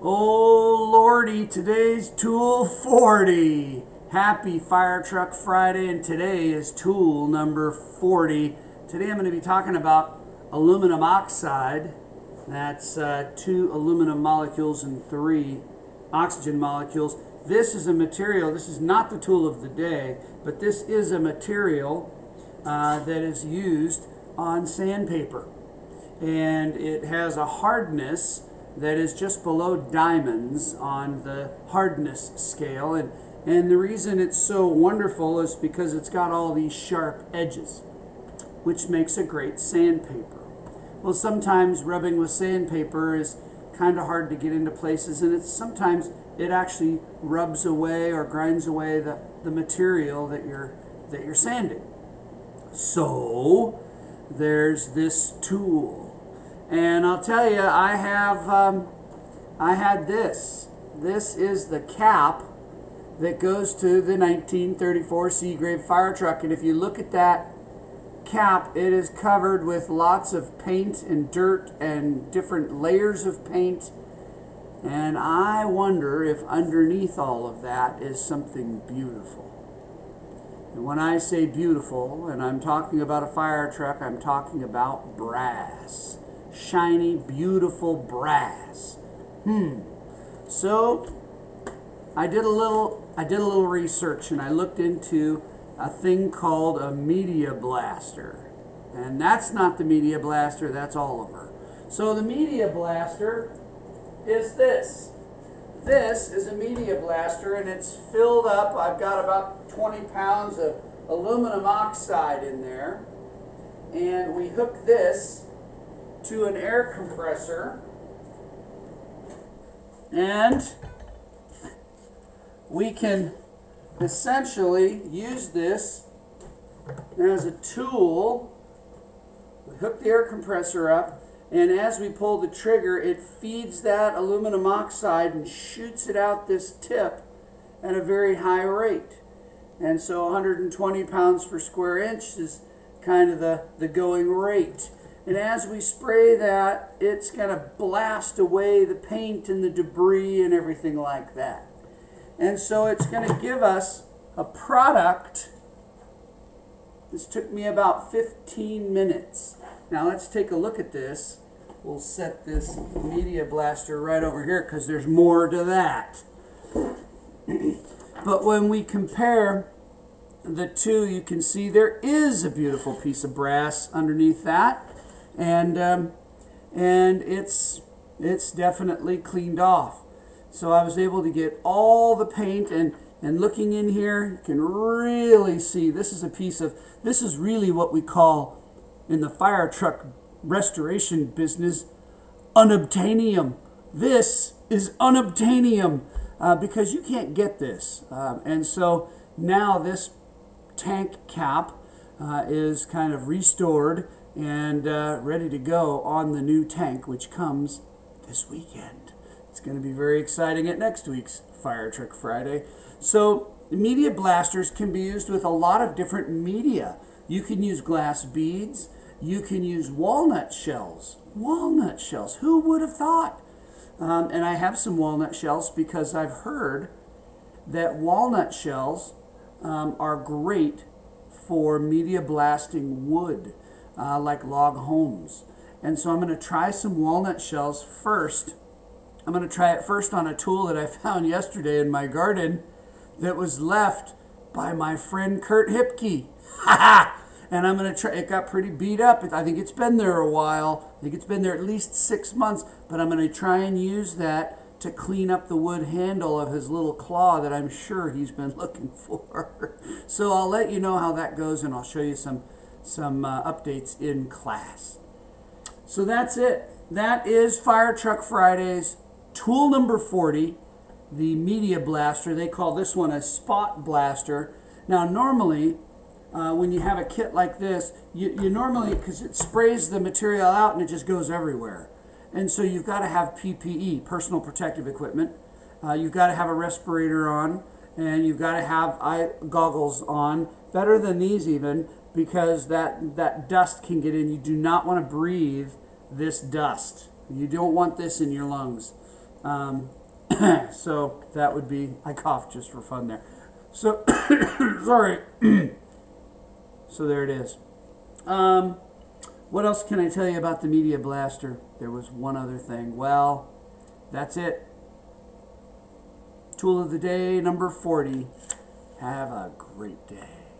Oh lordy, today's tool 40. Happy Fire Truck Friday, and today is tool number 40. Today I'm going to be talking about aluminum oxide. That's 2 aluminum molecules and 3 oxygen molecules. This is a material, this is not the tool of the day, but this is a material that is used on sandpaper. And it has a hardness that is just below diamonds on the hardness scale. And the reason it's so wonderful is because it's got all these sharp edges, which makes a great sandpaper. Well, sometimes rubbing with sandpaper is kind of hard to get into places, and sometimes it actually rubs away or grinds away the material that you're sanding. So there's this tool. And I'll tell you, I had this. This is the cap that goes to the 1934 Seagrave fire truck. And if you look at that cap, it is covered with lots of paint and dirt and different layers of paint. And I wonder if underneath all of that is something beautiful. And when I say beautiful, and I'm talking about a fire truck, I'm talking about brass. Shiny, beautiful brass. So I did a little research, and I looked into a thing called a media blaster. And that's not the media blaster, that's Oliver. So the media blaster is this. This is a media blaster, and it's filled up. I've got about 20 pounds of aluminum oxide in there. And we hook this to an air compressor, and we can essentially use this as a tool. We hook the air compressor up, and as we pull the trigger, it feeds that aluminum oxide and shoots it out this tip at a very high rate. And so 120 pounds per square inch is kind of the going rate. And as we spray that, it's going to blast away the paint and the debris and everything like that. And so it's going to give us a product. This took me about 15 minutes. Now let's take a look at this. We'll set this media blaster right over here because there's more to that. But when we compare the two, you can see there is a beautiful piece of brass underneath that. And it's definitely cleaned off. So I was able to get all the paint, and looking in here, you can really see this is really what we call in the fire truck restoration business unobtainium. This is unobtainium because you can't get this. And so now this tank cap is kind of restored and ready to go on the new tank, which comes this weekend. It's going to be very exciting at next week's Fire Truck Friday. So media blasters can be used with a lot of different media. You can use glass beads. You can use walnut shells. Walnut shells. Who would have thought? And I have some walnut shells because I've heard that walnut shells are great for media blasting wood. Like log homes. And so I'm going to try some walnut shells first. I'm going to try it first on a tool that I found yesterday in my garden that was left by my friend Kurt Hipke. And I'm going to try, it got pretty beat up. I think it's been there a while. I think it's been there at least 6 months, but I'm going to try and use that to clean up the wood handle of his little claw that I'm sure he's been looking for. So I'll let you know how that goes, and I'll show you some updates in class. So that's it. That is Fire Truck Fridays tool number 40, the media blaster. They call this one a spot blaster. Now normally when you have a kit like this, you normally, because it sprays the material out and it just goes everywhere, and so you've got to have PPE, personal protective equipment. You've got to have a respirator on, and you've got to have eye goggles on, better than these even, because that dust can get in. You do not want to breathe this dust. You don't want this in your lungs. So that would be, I coughed just for fun there. So, sorry. So there it is. What else can I tell you about the Media Blaster? There was one other thing. Well, that's it. Tool of the day, number 40. Have a great day.